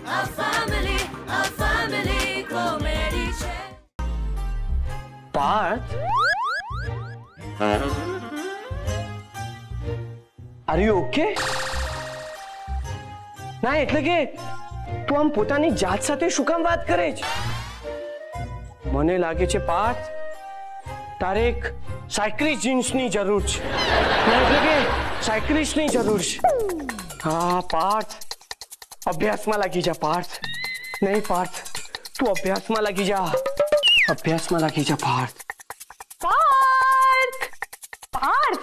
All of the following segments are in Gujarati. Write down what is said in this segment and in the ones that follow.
A family comedy છે. Parth, are you okay? ના એટલે કે તું આમ પોતાની જાત સાથે શું કામ વાત કરે છે? મને લાગે છે પાર્થ, તારે એક સાયક્લિસ્ટ જીન્સની જરૂર છે. ના એટલે કે સાયક્લિસ્ટની જરૂર છે. હા પાર્થ, અભ્યાસમાં લાગી જા પાર્થ. નહીં પાર્થ, તું અભ્યાસમાં લાગી જા. अभ्यास में लगी जा पार्थ. पार्थ, पार्थ,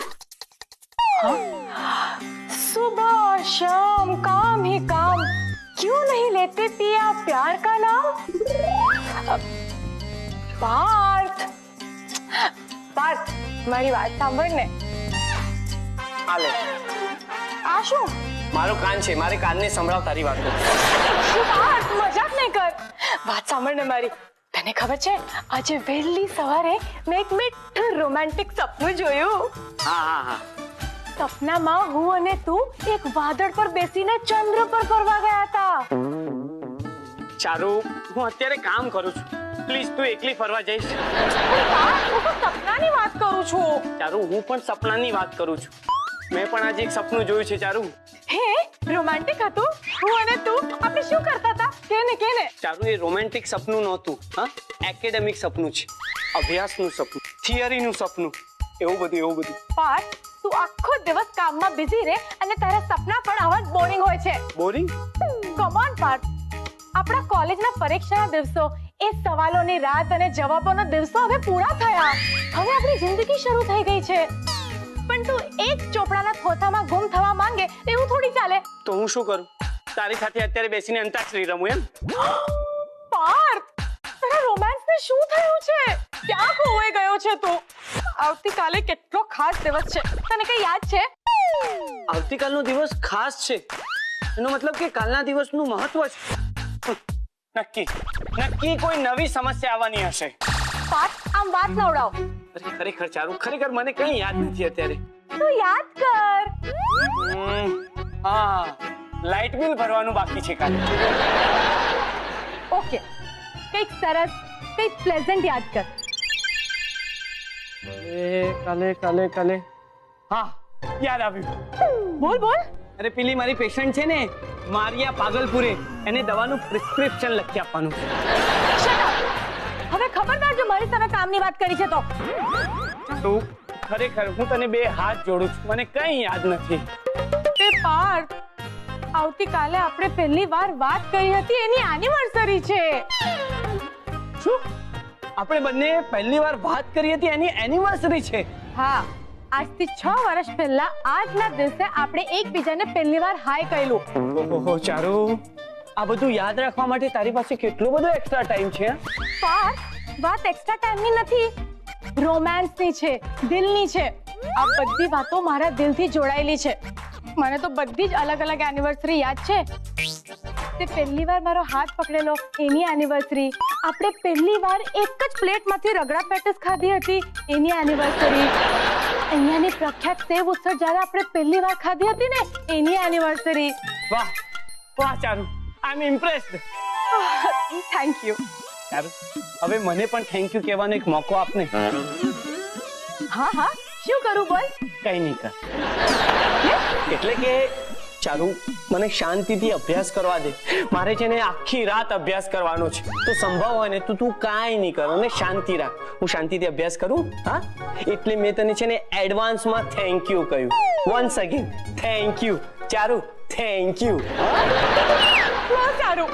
सुबह शाम काम ही काम, क्यों नहीं लेते पिया प्यार का नाम? पार्थ, पार्थ, मारी बात सांभળ ને. आले. આ શું? મારો કાન છે, મારે કાનને સંભળાવ તારી વાતો. શું પાર્થ, મજાક નહીં કર. વાત સાંભળ ને મારી. તને ખબર છે આજે વહેલી સવારે મેં એક મીઠું રોમેન્ટિક સપનું જોયું. હા હા હા. સપનામાં હું અને તું એક વાદળ પર બેસીને ચંદ્ર પર ફરવા ગયા હતા. ચારુ, હું અત્યારે કામ કરું છું, પ્લીઝ તું એકલી ફરવા જઈશ? હું તો સપનાની વાત કરું છું. ચારુ, હું પણ સપનાની વાત કરું છું. મેં પણ આજે એક સપનું જોયું છે ચારુ. હે, રોમેન્ટિક હતું? હું અને તું આપણે શું કરતા હતા? કેને ચારુ, એ રોમેન્ટિક સપનું નહોતું. હા, એકેડેમિક સપનું છે, અભ્યાસનું સપનું, થિયરીનું સપનું, એવું બધું. પાર્થ, તું આખો દિવસ કામમાં બિઝી રહે અને તારા સપના પણ આવા જ બોરિંગ હોય છે. બોરિંગ? કમ ઓન પાર્થ, આપણા કોલેજના પરીક્ષાના દિવસો, એ સવાલોની રાત અને જવાબોના દિવસો હવે પૂરા થયા. હવે આપણી જિંદગી શરૂ થઈ ગઈ છે. પણ તું એક ચોપડાના થોથામાં ગુમ થવા માંગે એવું થોડી ચાલે. તો હું શું કરું? તારી સાથે અત્યારે બેસીને અંતાક્ષરી રમું એમ? પાર્થ, તારા રોમાન્સને શું થયું છે? ક્યાં ખોવાઈ ગયો છે તું? આવતીકાલે કેટલો ખાસ દિવસ છે, તને કઈ યાદ છે? આવતીકાલનો દિવસ ખાસ છે એનો મતલબ કે કાલના દિવસનું મહત્વ છે. નક્કી કોઈ નવી સમસ્યા આવવાની હશે. પાર્થ, આમ વાત ન ઉડાવ. અરે ખરેખર ચારુ, ખરેખર મને કઈ યાદ નથી અત્યારે. તું યાદ કર. હા, લાઇટ બિલ ભરવાનું બાકી છે કાલે. ઓકે, કઈક સરસ, કઈક પ્લેઝન્ટ યાદ કર. કાલે હા, યાદ આવ્યું. બોલ. અરે પેલી મારી પેશન્ટ છે ને, મારિયા પાગલપુરે, એને દવાનું પ્રિસ્ક્રિપ્શન લખી આપવાનું છે. હવે ખબરદાર જો મારી સામે કામની વાત કરી છે તો ખરેખર હું તને બે હાથ જોડું છું, મને કઈ યાદ નથી. તે પાર્થ, આવતીકાલે આપણે પહેલી વાર વાત કરી હતી એની એનિવર્સરી છે. શું? આપણે બંને પહેલી વાર વાત કરી હતી એની એનિવર્સરી છે? હા, આજથી 6 વર્ષ પહેલા આજના દિવસે આપણે એકબીજાને પહેલી વાર હાય કહેલું. ઓહો ચારુ, આ બધું યાદ રાખવા માટે તારી પાસે કેટલો બધો એક્સ્ટ્રા ટાઈમ છે. પાર્થ, વાત એક્સ્ટ્રા ટાઈમની નથી, રોમાન્સની છે, દિલની છે. આ બધી વાતો મારા દિલથી જોડાયેલી છે. મને તો બધી જ અલગ અલગ એનિવર્સરી યાદ છે. તે પહેલી વાર મારો હાથ પકડેલો એની એનિવર્સરી, આપણે પહેલી વાર એક જ પ્લેટમાંથી રગડા પેટીસ ખાધી હતી એની એનિવર્સરી, અહીંયાની પ્રખ્યાત સેવ ઉસળ જ્યારે આપણે પહેલી વાર ખાધી હતી ને એની એનિવર્સરી. વાહ વાહ Charu, I am impressed. Thank you. Charu, હવે મને પણ થેન્ક યુ કહેવાનો એક મોકો આપને. હા, શું કરું બોલ? કઈ નહીં કર. એટલે કે ચારુ, મને શાંતિથી અભ્યાસ કરવા દે. મારે છે ને આખી રાત અભ્યાસ કરવાનો છે. તો સંભવ હોય ને તો તું કાંઈ નહીં કરો ને શાંતિ રાખ. હું શાંતિથી અભ્યાસ કરું. હા, એટલે મેં તને છે ને એડવાન્સમાં થેન્ક યુ કહ્યું. Once again thank you Charu, thank you. સારું.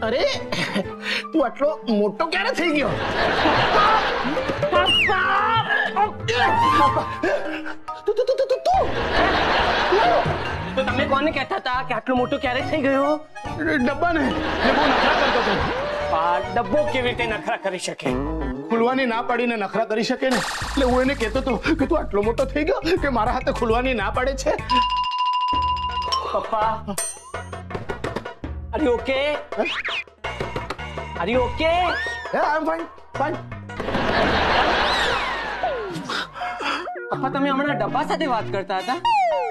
અરે તું આટલો મોટો ક્યારે થઈ ગયો? તો તમે કોને કહેતા હતા કે આટલું મોટું ક્યારે થઈ ગયો? ડબ્બાને જે બહુ નખરા કરતો હતો. આ ડબ્બો કેવી રીતે નખરા કરી શકે? ખુલવાની ના પાડીને નખરા કરી શકે ને, એટલે હું એને કહેતો હતો કે તું આટલો મોટો થઈ ગયો કે મારા હાથે ખુલવાની ના પાડે છે. પપ્પા, R you okay? R you okay? I am fine, fine. પપ્પા, તમે હમણાં ડબ્બા સાથે વાત કરતા હતા?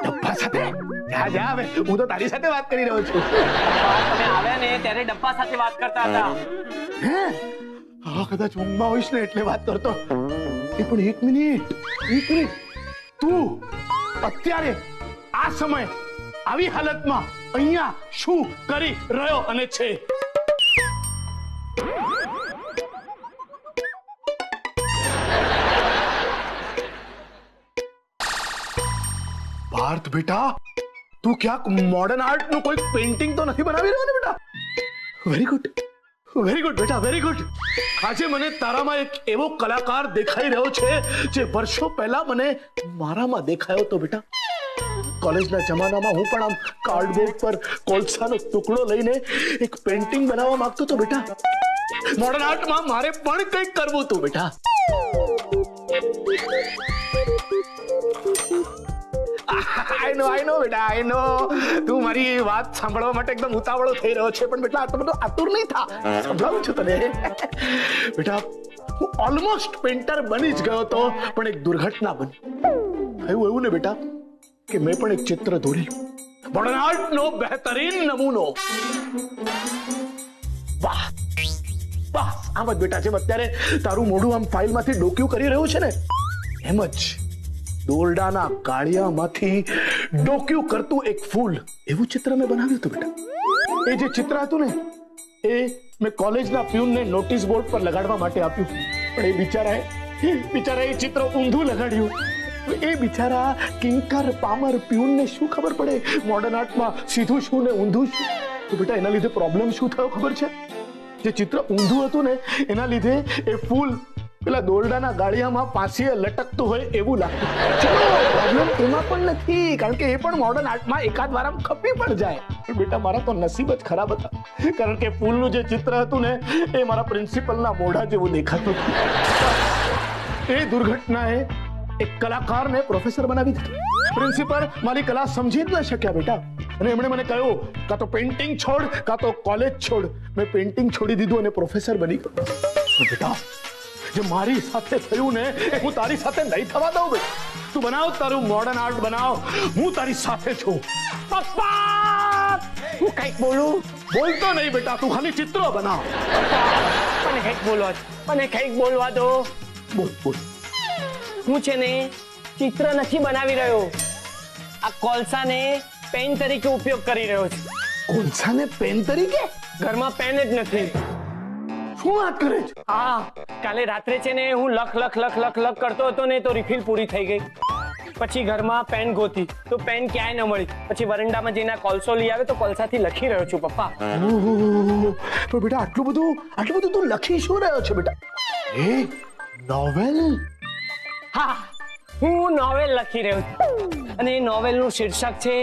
ડબ્બા સાથે? જા જા, હવે હું તો તારી સાથે વાત કરી રહ્યો છું. પપ્પા, તમે આવ્યા ને ત્યારે ડબ્બા સાથે વાત કરતા હતા. હે? હા, કદાચ ઊંઘમાં હોઈશ ને એટલે વાત કરતો. એ પણ એક મિનિટ. તું અત્યારે આ સમય આવી હાલતમાં અહીંયા શું કરી રહ્યો અને છે? પાર્થ બેટા, તું ક્યાંક મોડર્ન આર્ટ નું કોઈ પેઇન્ટિંગ તો નથી બનાવી રહ્યો ને બેટા? વેરી ગુડ, વેરી ગુડ બેટા, વેરી ગુડ. આજે મને તારામાં એક એવો કલાકાર દેખાઈ રહ્યો છે જે વર્ષો પહેલા મને મારામાં દેખાયો તો બેટા. કોલેજના જમાનામાં હું પણ આમ કાર્ડબોર્ડ પર કોલસાનો ટુકડો લઈને એક પેઇન્ટિંગ બનાવવા માંગતો હતો બેટા. મોડર્ન આર્ટમાં મારે પણ કંઈક કરવું હતું બેટા. આઈ નો બેટા, આઈ નો. તું મારી વાત સાંભળવા માટે એકદમ ઉતાવળો થઈ રહ્યો છે, પણ બેટા આટલો બધો આતુર નહીં થા. સમજાવું છું તને બેટા. હું ઓલમોસ્ટ પેઇન્ટર બની જ ગયો તો, પણ એક દુર્ઘટના બની. થયું એવું ને બેટા કે મેં પણ એક ચિત્ર દોરેલું, મોડર્ન આર્ટનો બહેતરીન નમૂનો. વાહ વાહ. આમ જ બેટા, જેમ અત્યારે તારું મોઢું આમ ફાઇલમાંથી ડોક્યું કરી રહ્યું છે ને, એમ જ દોરડાના કાળિયામાંથી ડોક્યું કરતું એક ફૂલ, એવું ચિત્ર મેં બનાવ્યું હતું બેટા. એ જે ચિત્ર હતું ને, એ મેં કોલેજના પ્યુનને નોટિસ બોર્ડ પર લગાડવા માટે આપ્યું, પણ એ બિચારાએ એ ચિત્ર ઊંધું લગાડ્યું. એ બિચારા કિંકર પામર પ્યુનને શું ખબર પડે મોડર્ન આર્ટમાં સીધું શું ને ઊંધું શું? તો બેટા એના લીધે પ્રોબ્લેમ શું થયો ખબર છે? જે ચિત્ર ઊંધું હતું ને, એના લીધે એ ફૂલ પેલા દોરડાના ગાળિયામાં પાસીએ લટકતું હોય એવું લાગતું. ચલો, પ્રોબ્લેમ એમાં પણ નથી, કારણ કે એ પણ મોડર્ન આર્ટમાં એકાદ વાર આમ ખપી પણ જાય. પણ બેટા મારા તો નસીબ જ ખરાબ હતા, કારણ કે ફૂલનું જે ચિત્ર હતું ને, એ મારા પ્રિન્સિપલના મોઢા જેવું દેખાતું હતું. એ દુર્ઘટનાએ એક કલાકારને પ્રોફેસર બનાવી દીધો. પ્રિન્સિપલ મારી કલા સમજી જ ન શક્યા બેટા, અને એમણે મને કહ્યું કાં તો પેઇન્ટિંગ છોડ કાં તો કોલેજ છોડ. મેં પેઇન્ટિંગ છોડી દીધું અને પ્રોફેસર બની ગયો. બેટા જે મારી સાથે થયું ને, એ હું તારી સાથે નહીં થવા દઉં બેટા. તું બનાવ તારું મોડર્ન આર્ટ બનાવ, હું તારી સાથે છું. પપ્પા, હું કઈક બોલું? બોલતો નહીં બેટા, તું ખાલી ચિત્રો બનાવ. મને કંઈક બોલવા દો. બોલ બોલ. હું છે ને ચિત્ર નથી બનાવી રહ્યો, આ કોલસાને પેન તરીકે ઉપયોગ કરી રહ્યો છું. કોલસાને પેન તરીકે? ઘરમાં પેન જ નથી. શું વાત કરે છે? હા, કાલે રાત્રે છે ને હું લખ કરતો હતો ને, તો રિફિલ પૂરી થઈ ગઈ. પછી ઘરમાં પેન ગોતી તો પેન ક્યાંય ન મળી. પછી વરંડામાં જઈને કોલસો લઈ આવે તો કોલસાથી લખી રહ્યો છું પપ્પા. તો બેટા આટલું બધું તું લખી શું રહ્યો છે બેટા? એ નોવેલ? હા, હું નોવેલ લખી રહ્યો છું, અને એ નોવેલનું શીર્ષક છે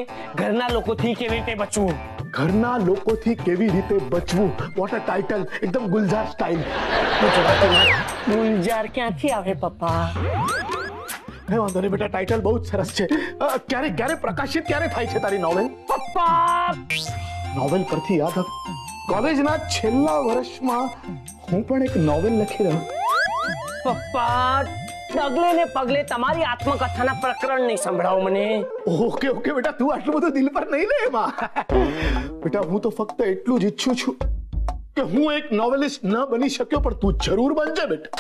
ઘરના લોકોથી કેવી રીતે બચવું. ઘરના લોકોથી કેવી રીતે બચવું? વોટ અ ટાઇટલ, એકદમ ગુલઝાર સ્ટાઇલ. ગુલજાર ક્યાંથી આવે પપ્પા? કઈ વાંધો નહીં બેટા, ટાઇટલ બહુ જ સરસ છે. ક્યારે પ્રકાશિત ક્યારે થાય છે તારી નોવેલ? પપ્પા, નોવેલ પરથી યાદ આવ્યું, કોલેજના છેલ્લા વર્ષમાં હું પણ એક નોવેલ લખી રહ્યો. પપ્પા, પગલે ને પગલે તમારી આત્મકથાના પ્રકરણ નહીં સંભળાવો મને. ઓકે બેટા, તું આટલું બધું દિલ પર નહીં લે એમાં. બેટા હું તો ફક્ત એટલું જ ઈચ્છું છું કે હું એક નોવેલિસ્ટ ન બની શક્યો, પણ તું જરૂર બનજે બેટા.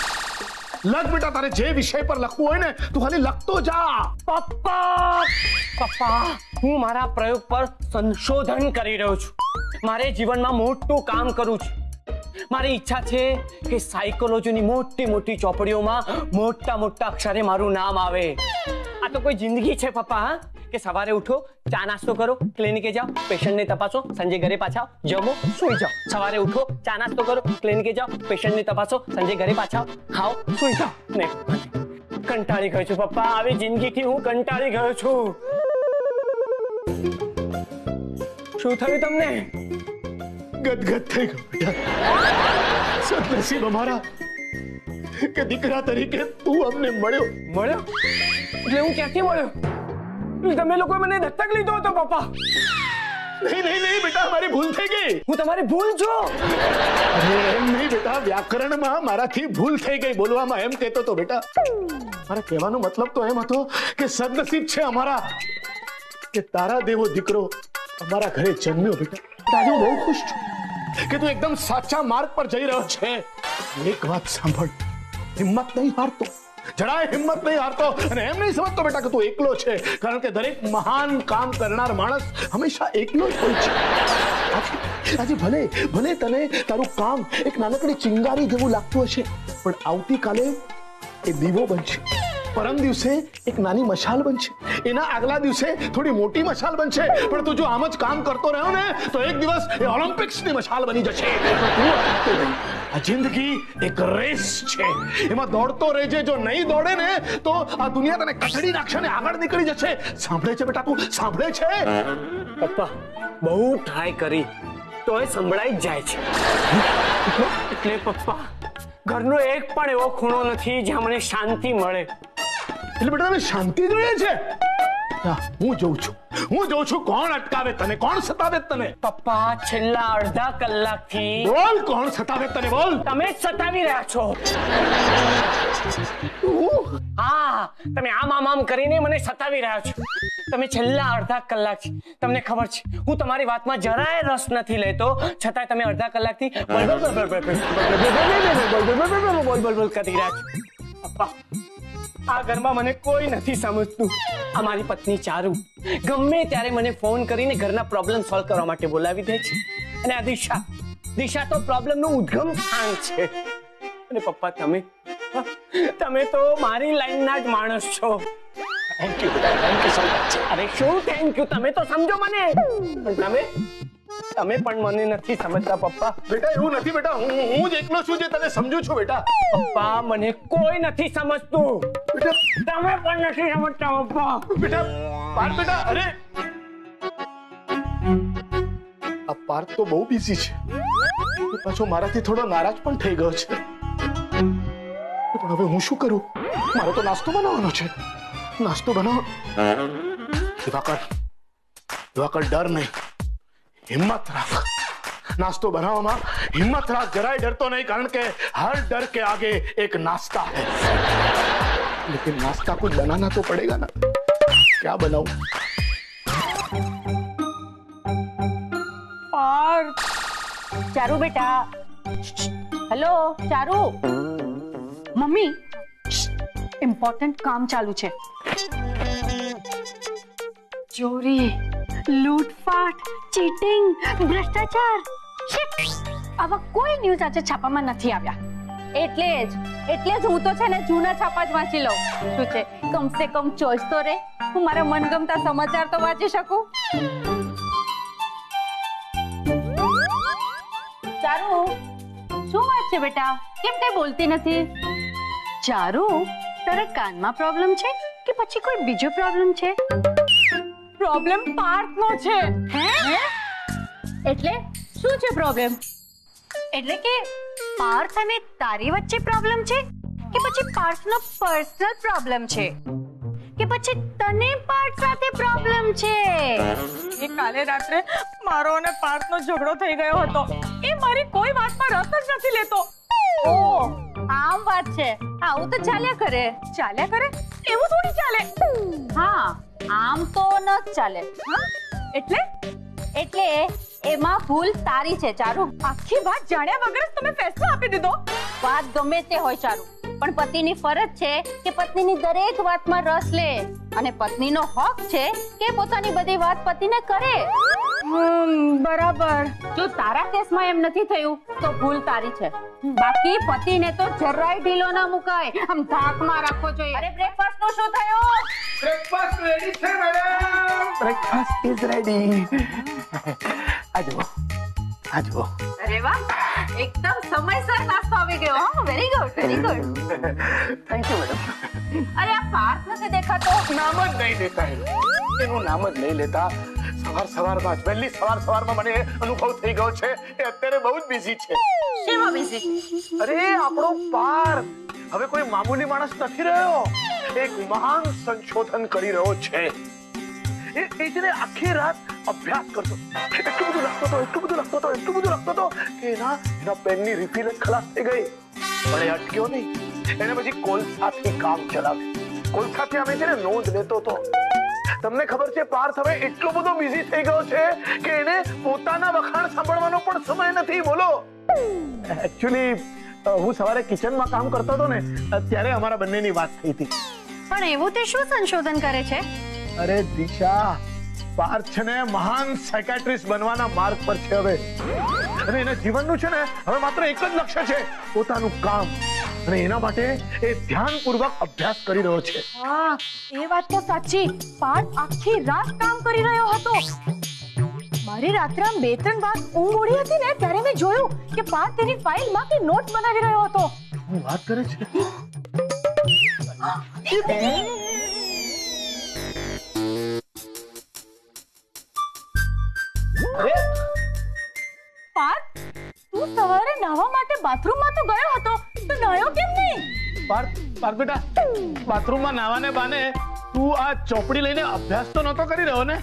લખ બેટા, તારે જે વિષય પર લખવું હોય ને, તું ખાલી લખતો જા. પપ્પા, હું મારા પ્રયોગ પર સંશોધન કરી રહ્યો છું. મારે જીવનમાં મોટું કામ કરવું છે. મારી ઈચ્છા છે કે સાયકોલોજીની મોટી ચોપડીઓમાં મોટા અક્ષરે મારું નામ આવે. આ તો કોઈ જિંદગી છે પપ્પા, કે સવારે ઉઠો, ચા નાસ્તો કરો, ક્લિનિકે જાઓ, પેશન્ટને તપાસો, સંજે ઘરે પાછા આવો, જમો, સુઈ જાઓ. સવારે ઉઠો, ચા નાસ્તો કરો, ક્લિનિકે જાઓ, પેશન્ટને તપાસો, સંજે ઘરે પાછા આવો, ખાઓ, સુઈ જાઓ. ને કંટાળી ગયો છું પપ્પા, આવી જિંદગીથી હું કંટાળી ગયો છું. શું થયું તમને? ગદગદ થઈ ગયો બેટા. સદનસીબ અમારા કે દીકરા તરીકે તું અમને મળ્યો. મળ્યો એટલે હું ક્યાંથી મળ્યો? તમે લોકોએ મને દત્તક લીધો હતો પપ્પા. નહીં નહીં નહીં બેટા, મારી ભૂલ થઈ ગઈ. હું તમારી ભૂલ છું. અરે એમ નહીં બેટા, વ્યાકરણમાં મારાથી ભૂલ થઈ ગઈ, બોલવામાં એમ કહેતો તો બેટા. મારા કહેવાનો મતલબ તો એમ હતો કે સદનસીબ છે અમારા કે તારા દેવો દીકરો અમારા ઘરે જન્મ્યો બેટા. આજે હું બહુ ખુશ છું કે તું એકદમ સાચા માર્ગ પર જઈ રહ્યો છે. એક વાત સાંભળ, હિંમત નહીં હારતો, જરાય હિંમત નહીં હારતો, અને એમ નહીં સમજતો બેટા કે તું એકલો છે, કારણ કે દરેક મહાન કામ કરનાર માણસ હંમેશા એકલો જ હોય છે. આજે ભલે ભલે તને તારું કામ એક નાનકડી ચિંગારી જેવું લાગતું હશે, પણ આવતીકાલે એ દીવો બનશે, પરમ દિવસે એક નાની મશાલ બનશે, એના આગલા દિવસે થોડી મોટી મશાલ બનશે. પણ તું જો આમ જ કામ કરતો રહ્યો ને તો એક દિવસ એ ઓલિમ્પિક્સની મશાલ બની જશે. આ જિંદગી એક રેસ છે, એમાં દોડતો રહેજે. જો નહીં દોડે ને તો આ દુનિયા તને કચડી નાખશે ને આગળ નીકળી જશે. સાંભળે છે બેટા, તું સાંભળે છે? પપ્પા બહુ ટ્રાય કરી તોય સંભળાઈ જ જાય છે. એટલે પપ્પા ઘરનો એક પણ એવો ખૂણો નથી જ્યાં મને શાંતિ મળે. એટલે બેટા તને શાંતિ જોઈએ છે? હું જોઉં છું કોણ અટકાવે તને, કોણ સતાવે તને. પપ્પા છેલ્લા અડધા કલાકથી બોલ, કોણ સતાવે તને, બોલ. તમે જ સતાવી રહ્યા છો. હા, તમે આમ કરીને મને સતાવી રહ્યા છો. તમે છેલ્લા અડધા કલાકથી, તમને ખબર છે હું તમારી વાતમાં જરાય રસ નથી લેતો, છતાંય તમે અડધા કલાકથી બોલ કરી રહ્યા છો. પપ્પા આ ઘરમાં મને કોઈ નથી સમજતું. અમારી પત્ની ચારુ ગમે ત્યારે મને ફોન કરીને ઘરના પ્રોબ્લેમ સોલ્વ કરવા માટે બોલાવી દે છે, અને આ દિશા તો પ્રોબ્લેમનું ઉદ્ગમ સ્થાન છે. અને પપ્પા તમે તો મારી લાઈનના જ માણસ છો. થેન્ક યુ બેટા, થેન્ક યુ સો મચ. અરે શું થેન્ક યુ, તમે તો સમજો મને, પણ તમે પણ મને નથી સમજતા પપ્પા. બેટા એવું નથી બેટા, હું જ એકલો છું જે તને સમજુ છું બેટા. પપ્પા મને કોઈ નથી સમજતું, બેટા તમે પણ નથી સમજતા પપ્પા. બેટા પાર્થ, બેટા અરે આ પાર્થ તો બહુ બિઝી છે, પાછો મારાથી થોડો નારાજ પણ થઈ ગયો છે. પણ હવે હું શું કરું? મારે તો નાસ્તો બનાવવાનો છે. નાસ્તો બનાવ. દિવાકર ડર નહીં, હિમ્મત રાખ. नाश्तो बनाओ हिम्मत राख, जराय डरतो नहीं, कारण के हर डर के आगे एक नाश्ता है. लेकिन नाश्ता कुछ बनाना तो पड़ेगा ना. क्या बनाऊं? चारू बेटा, हेलो चारू. मम्मी इम्पोर्टेंट काम चालू छे. ચોરી, લૂંટફાટ, ચીટિંગ, ભ્રષ્ટાચાર, આવા કોઈ ન્યૂઝ આજે છાપામાં નથી આવ્યા. એટલે જ હું તો છે ને જૂના છાપા જ વાંચી લઉં. શું છે, કમસે કમ ચોઈસ તો રે, હું મારા મનગમતા સમાચાર તો વાંચી શકું. ચારુ શું વાત છે બેટા, કેમ કઈ બોલતી નથી? ચારુ તારા કાનમાં પ્રોબ્લેમ છે કે પછી કોઈ બીજો પ્રોબ્લેમ છે? પ્રોબ્લેમ પાર્થનો છે. હે? એટલે શું છે પ્રોબ્લેમ? એટલે કે પાર્થ અને તારી વચ્ચે પ્રોબ્લેમ છે કે પછી પાર્થનો પર્સનલ પ્રોબ્લેમ છે કે પછી તને પાર્થ સાથે પ્રોબ્લેમ છે? એ કાલે રાત્રે મારો અને પાર્થનો ઝઘડો થઈ ગયો હતો. એ મારી કોઈ વાતમાં રસ જ નથી લેતો. ઓ આમ વાત છે. આવું તો ચાલ્યા કરે. ચાલ્યા કરે એવું થોડી ચાલે. હા આમ તો ન ચાલે. એટલે એમાં ભૂલ તારી છે ચારુ. આખી વાત જાણ્યા વગર જ તમે ફેસલો આપી દીધો. વાત ગમે તે હોય ચારુ, પણ પતિની ફરજ છે કે પત્નીની દરેક વાતમાં રસ લે, અને પત્નીનો હક છે કે પોતાની બધી વાત પતિને કરે. બરાબર. જો તારા કેસમાં એમ નથી થયું તો ભૂલ તારી છે. બાકી પતિને તો જરાય ઢીલો ના મુકાય, આમ ધાકમાં રાખવો જોઈએ. અરે બ્રેકફાસ્ટ નું શું થયું? બ્રેકફાસ્ટ રેડી છે મેડમ. Breakfast is ready. આ જુઓ. અરે વાહ, એકદમ સમયસર નાસ્તો આવી ગયો. હા, very good, very good. Thank you madam. અરે આ પાર્થ નથી દેખાતો. નામ જ નહીં લેતા એનું નામ જ નહીં લેતા. સવારમાં વહેલી સવારમાં મને અનુભવ થઈ ગયો છે એ અત્યારે બહુ જ બિઝી છે. શેમાં બિઝી? અરે આપણો પાર્થ હવે કોઈ મામૂલી માણસ નથી રહ્યો. એક મહાન સંશોધન કરી રહ્યો છે. એ છે ને આખી રાત અભ્યાસ કરતો. એટલું બધું લખતો હતો કે એના પેનની રિફિલ જ ખલાસ થઈ ગઈ. પણ એ અટક્યો નહીં. એને પછી કોલસાથી કામ ચલાવ્યું. કોલસાથી અમે છે ને નોંધ લેતો હતો. તમને ખબર છે પાર્થ હવે એટલો બધો બિઝી થઈ ગયો છે કે એને પોતાના વખાણ સાંભળવાનો પણ સમય નથી. બોલો. એક્ચ્યુઅલી હું સવારે કિચનમાં કામ કરતો હતો ને ત્યારે અમારા બંનેની વાત થઈ હતી. પણ એવું તે શું સંશોધન કરે છે? અરે દિશા, પાર્થ છે ને મહાન સાયકાટ્રિસ્ટ બનવાના માર્ગ પર છે હવે. અને એના જીવનનું છે ને હવે માત્ર એક જ લક્ષ્ય છે, પોતાનું કામ. અને એના માટે એ ધ્યાનપૂર્વક અભ્યાસ કરી રહ્યો છે. હા, એ વાત તો સાચી. પાર્થ આખી રાત કામ કરી રહ્યો હતો. મારી રાત્રે આમ 2-3 વાર ઊંઘ ઉડી હતી ને ત્યારે મેં જોયું કે પાર્થ તેની ફાઇલમાં કે નોટ બનાવી રહ્યો હતો. હું વાત કરે છે. અરે પાર્થ, તું સવારે નાહવા માટે બાથરૂમમાં તો ગયો હતો, તો નાહ્યો કેમ નહીં? પાર્થ બેટા, બાથરૂમમાં નાવાને બાને તું આ ચોપડી લઈને અભ્યાસ તો નહોતો કરી રહ્યો ને?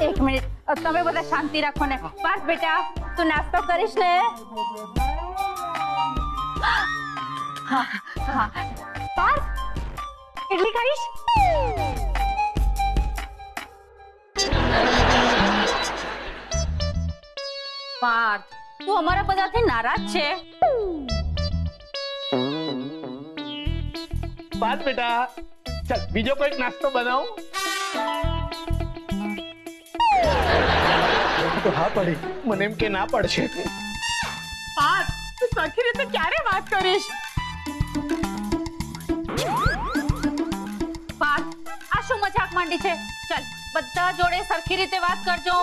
એક મિનિટ, તમે બધા શાંતિ રાખો ને. પાર્થ બેટા, તું નાસ્તો કરીશ ને? હા. પાર્થ, ઇડલી ખાઈશ? પાર્થ, તું અમારા બધાથી નારાજ છે? પાર્થ બેટા, ચાલ બીજો કોઈક નાસ્તો બનાવો. તો હા પડી. મને એમ કે ના પડશે. પાર્થ, તું સરખી રીતે ક્યારે વાત કરીશ? પાર્થ, આ શું મજાક માંડી છે? ચાલ બધા જોડે સરખી રીતે વાત કરજો.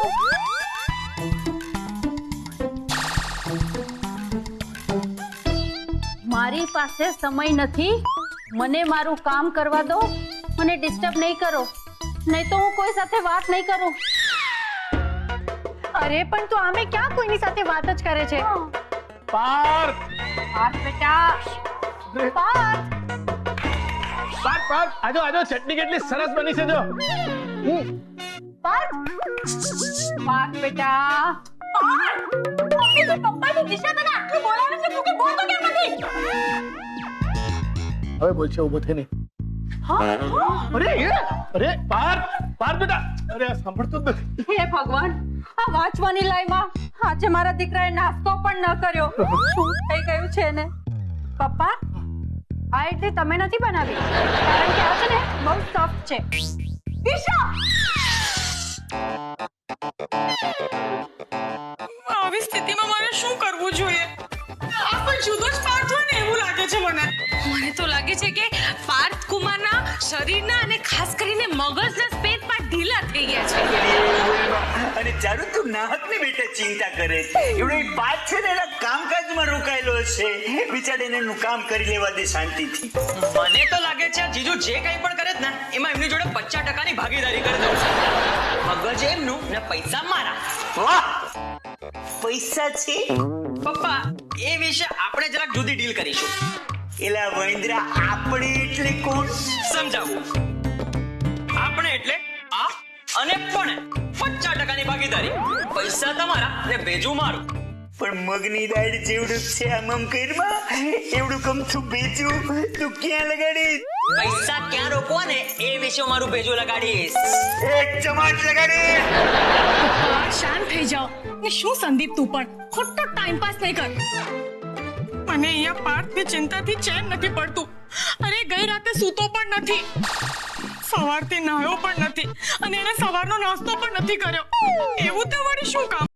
મારી પાસે સમય નથી. મને મારું કામ કરવા દો. મને ડિસ્ટર્બ નહીં કરો, નહીં તો હું કોઈ સાથે વાત નહીં કરું. અરે પણ તું આમે ક્યાં કોઈની સાથે વાત જ કરે છે? પાર્થ, પાર્થ બેટા, પાર્થ, આજો ચટણી કેટલી સરસ બની છે જો. પાર્થ, પાર્થ બેટા. મમ્મી તો પપ્પાની દિશા તને આટલું બોલાવે છે, તું કે બોલતો કેમ નથી? હવે બોલ છે ઉભો થઈને. અરે પાર્થ બેટા, અરે સાંભળતો જ નથી. હે ભગવાન, આ વાંચવાની લાઈમાં આજે મારા દીકરાએ નાસ્તો પણ ન કર્યો. શું થઈ ગયું છે ને? પપ્પા, આ ઇડલી તમે નથી બનાવી, કારણ કે આ છે ને બહુ સોફ્ટ છે. દિશા, આવી સ્થિતિમાં મારે શું કરવું જોઈએ? આ કોઈ જુદો જ પાર્થ હોય ને એવું લાગે છે મને. મને તો લાગે છે કે પાર્થ કુમારના શરીરના અને ખાસ કરીને મગજના સ્પેસ પાર્ટ ઢીલા થઈ ગયા છે. અને ચાલુ તું નાહકને બેટા ચિંતા કરે. એવડો એ પાર્થ છે ને એના કામકાજમાં રોકાયેલો છે. બિચારીને એનું કામ કરી લેવા દે શાંતિથી. મને તો લાગે છે આ જીજુ જે કંઈ પણ કરે ને એમાં એમની જોડે 50% ભાગીદારી કરી દઉં છું. મગજ એમનું ને પૈસા મારા. વાહ, પૈસા છે પપ્પા, એ વિશે આપણે જરાક જુદી ડીલ કરીશું. એલા વૈન્દ્રા, આપણે એટલે કોણ? સમજાવું. આપણે એટલે આ અને પણ 50% ભાગીદારી. પૈસા તમારા ને ભેજું મારું. પણ મગની દાળ જેવડું છે આમ કરમાં એવડું કમથું બેચું તું ક્યાં લગાડીશ? પૈસા ક્યાં રોકવા ને એ વિશે હું મારું ભેજું લગાડીશ. એક ચમાટ લગાડીશ. શાંત થઈ જાઓ. ને શું સંદીપ, તું પણ ખોટો ટાઈમ પાસ નહીં કર. મને અહીંયા પાર્થની ચિંતાથી ચેન નથી પડતું. અરે ગઈ રાતે સૂતો પણ નથી. સવારથી નાહ્યો પણ નથી અને એને સવારનો નાસ્તો પણ નથી કર્યો. એવું તો વળી શું કામ?